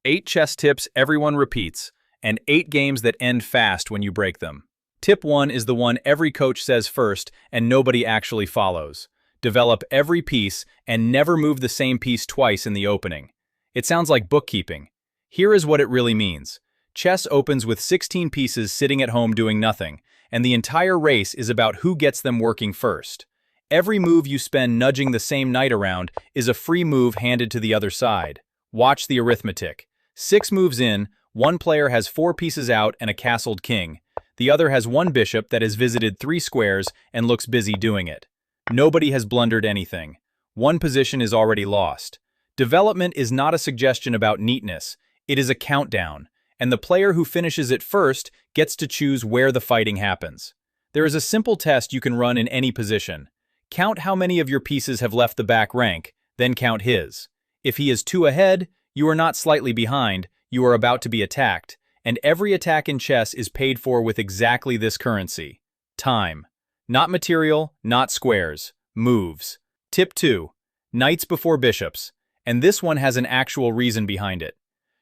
8 chess tips everyone repeats, and 8 games that end fast when you break them. Tip 1 is the one every coach says first and nobody actually follows. Develop every piece and never move the same piece twice in the opening. It sounds like bookkeeping. Here is what it really means. Chess opens with 16 pieces sitting at home doing nothing, and the entire race is about who gets them working first. Every move you spend nudging the same knight around is a free move handed to the other side. Watch the arithmetic. 6 moves in, one player has 4 pieces out and a castled king. The other has 1 bishop that has visited 3 squares and looks busy doing it. Nobody has blundered anything. One position is already lost. Development is not a suggestion about neatness. It is a countdown, and the player who finishes it first gets to choose where the fighting happens. There is a simple test you can run in any position. Count how many of your pieces have left the back rank, then count his. If he is 2 ahead, you are not slightly behind, you are about to be attacked, and every attack in chess is paid for with exactly this currency: time. Not material, not squares, moves. Tip 2. Knights before bishops, and this one has an actual reason behind it.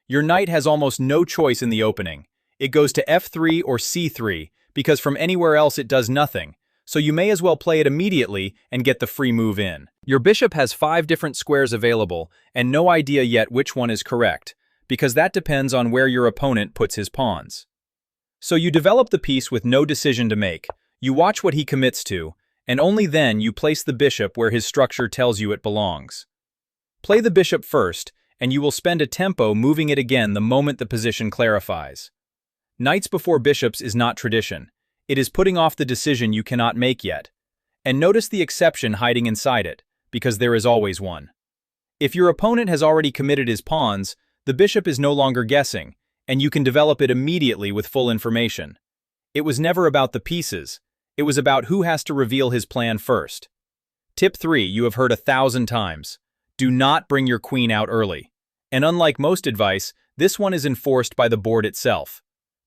Your knight has almost no choice in the opening. It goes to f3 or c3, because from anywhere else it does nothing, so you may as well play it immediately and get the free move in. Your bishop has 5 different squares available, and no idea yet which one is correct, because that depends on where your opponent puts his pawns. So you develop the piece with no decision to make. You watch what he commits to, and only then you place the bishop where his structure tells you it belongs. Play the bishop first, and you will spend a tempo moving it again the moment the position clarifies. Knights before bishops is not tradition. It is putting off the decision you cannot make yet. And notice the exception hiding inside it, because there is always one. If your opponent has already committed his pawns, the bishop is no longer guessing, and you can develop it immediately with full information. It was never about the pieces. It was about who has to reveal his plan first. Tip 3 you have heard 1,000 times. Do not bring your queen out early. And unlike most advice, this one is enforced by the board itself.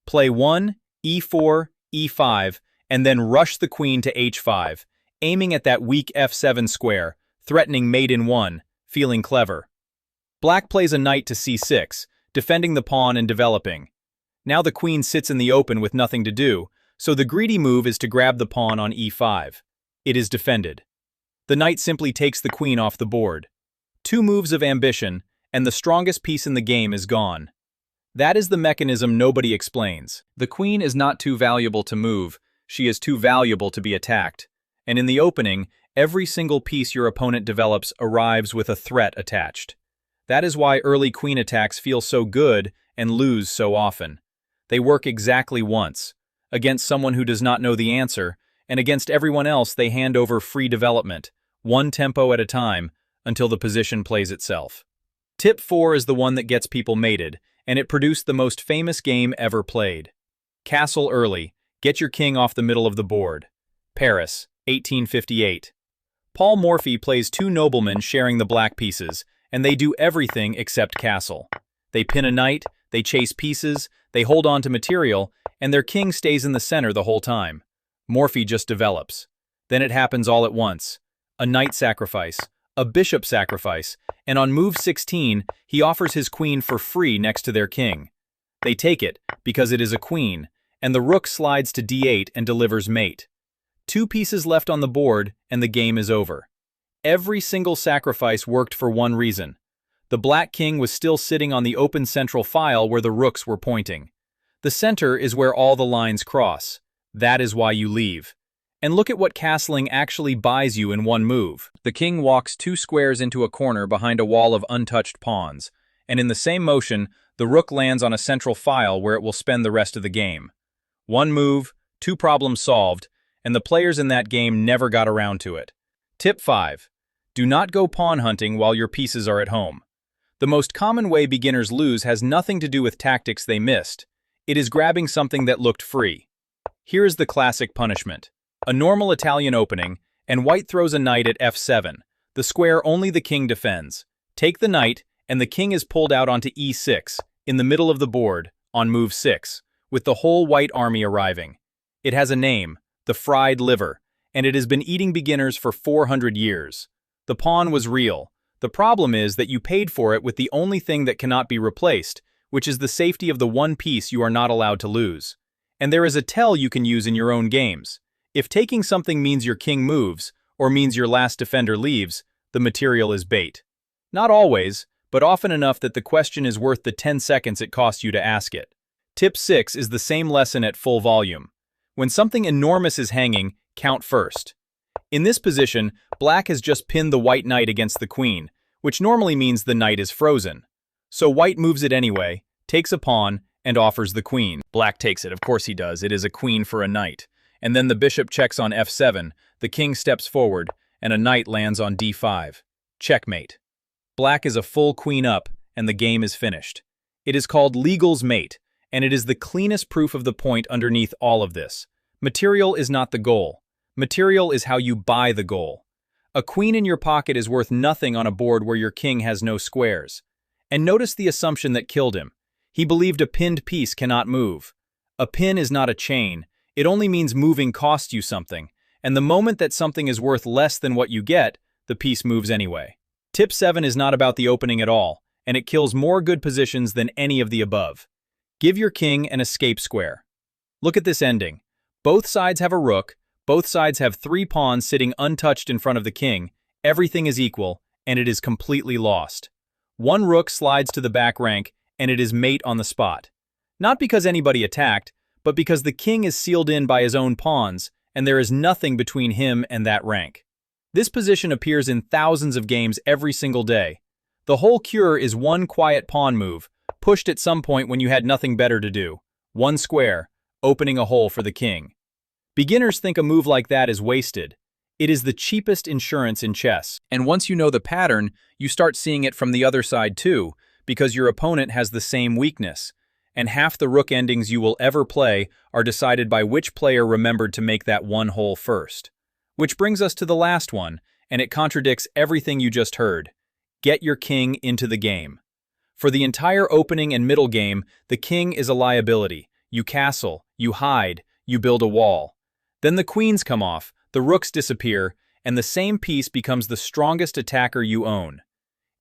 Play 1, e4, e5, and then rush the queen to h5, aiming at that weak f7 square, threatening mate in 1, feeling clever. Black plays a knight to c6, defending the pawn and developing. Now the queen sits in the open with nothing to do, so the greedy move is to grab the pawn on e5. It is defended. The knight simply takes the queen off the board. 2 moves of ambition, and the strongest piece in the game is gone. That is the mechanism nobody explains. The queen is not too valuable to move, she is too valuable to be attacked. And in the opening, every single piece your opponent develops arrives with a threat attached. That is why early queen attacks feel so good and lose so often. They work exactly once, against someone who does not know the answer, and against everyone else they hand over free development, one tempo at a time, until the position plays itself. Tip 4 is the one that gets people mated, and it produced the most famous game ever played. Castle early, get your king off the middle of the board. Paris, 1858. Paul Morphy plays 2 noblemen sharing the black pieces, and they do everything except castle. They pin a knight, they chase pieces, they hold on to material, and their king stays in the center the whole time. Morphy just develops. Then it happens all at once. A knight sacrifice, a bishop sacrifice, and on move 16, he offers his queen for free next to their king. They take it, because it is a queen, and the rook slides to d8 and delivers mate. 2 pieces left on the board, and the game is over. Every single sacrifice worked for one reason. The black king was still sitting on the open central file where the rooks were pointing. The center is where all the lines cross. That is why you leave. And look at what castling actually buys you in one move. The king walks 2 squares into a corner behind a wall of untouched pawns, and in the same motion, the rook lands on a central file where it will spend the rest of the game. 1 move, 2 problems solved, and the players in that game never got around to it. Tip 5. Do not go pawn hunting while your pieces are at home. The most common way beginners lose has nothing to do with tactics they missed. It is grabbing something that looked free. Here is the classic punishment. A normal Italian opening, and white throws a knight at f7, the square only the king defends. Take the knight, and the king is pulled out onto e6, in the middle of the board, on move 6, with the whole white army arriving. It has a name, the fried liver, and it has been eating beginners for 400 years. The pawn was real. The problem is that you paid for it with the only thing that cannot be replaced, which is the safety of the one piece you are not allowed to lose. And there is a tell you can use in your own games. If taking something means your king moves, or means your last defender leaves, the material is bait. Not always, but often enough that the question is worth the 10 seconds it costs you to ask it. Tip 6 is the same lesson at full volume. When something enormous is hanging, count first. In this position, black has just pinned the white knight against the queen, which normally means the knight is frozen. So white moves it anyway, takes a pawn, and offers the queen. Black takes it, of course he does, it is a queen for a knight. And then the bishop checks on f7, the king steps forward, and a knight lands on d5. Checkmate. Black is a full queen up, and the game is finished. It is called legal's mate, and it is the cleanest proof of the point underneath all of this. Material is not the goal. Material is how you buy the goal. A queen in your pocket is worth nothing on a board where your king has no squares. And notice the assumption that killed him. He believed a pinned piece cannot move. A pin is not a chain. It only means moving costs you something, and the moment that something is worth less than what you get, the piece moves anyway. Tip 7 is not about the opening at all, and it kills more good positions than any of the above. Give your king an escape square. Look at this ending. Both sides have a rook, both sides have 3 pawns sitting untouched in front of the king, everything is equal, and it is completely lost. One rook slides to the back rank, and it is mate on the spot. Not because anybody attacked, but because the king is sealed in by his own pawns, and there is nothing between him and that rank. This position appears in thousands of games every single day. The whole cure is one quiet pawn move, pushed at some point when you had nothing better to do. One square, opening a hole for the king. Beginners think a move like that is wasted. It is the cheapest insurance in chess. And once you know the pattern, you start seeing it from the other side too, because your opponent has the same weakness. And half the rook endings you will ever play are decided by which player remembered to make that one hole first. Which brings us to the last one, and it contradicts everything you just heard. Get your king into the game. For the entire opening and middle game, the king is a liability. You castle, you hide, you build a wall. Then the queens come off, the rooks disappear, and the same piece becomes the strongest attacker you own.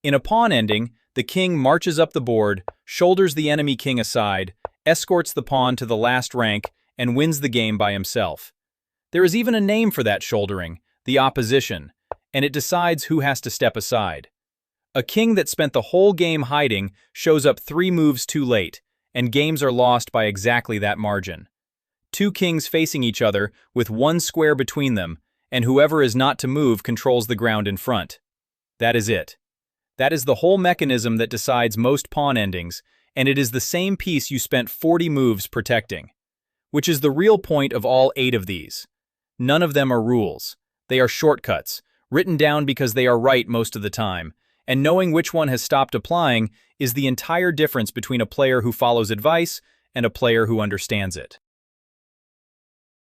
In a pawn ending, the king marches up the board, shoulders the enemy king aside, escorts the pawn to the last rank, and wins the game by himself. There is even a name for that shouldering, the opposition, and it decides who has to step aside. A king that spent the whole game hiding shows up 3 moves too late, and games are lost by exactly that margin. 2 kings facing each other with 1 square between them, and whoever is not to move controls the ground in front. That is it. That is the whole mechanism that decides most pawn endings, and it is the same piece you spent 40 moves protecting. Which is the real point of all 8 of these. None of them are rules. They are shortcuts, written down because they are right most of the time, and knowing which one has stopped applying is the entire difference between a player who follows advice and a player who understands it.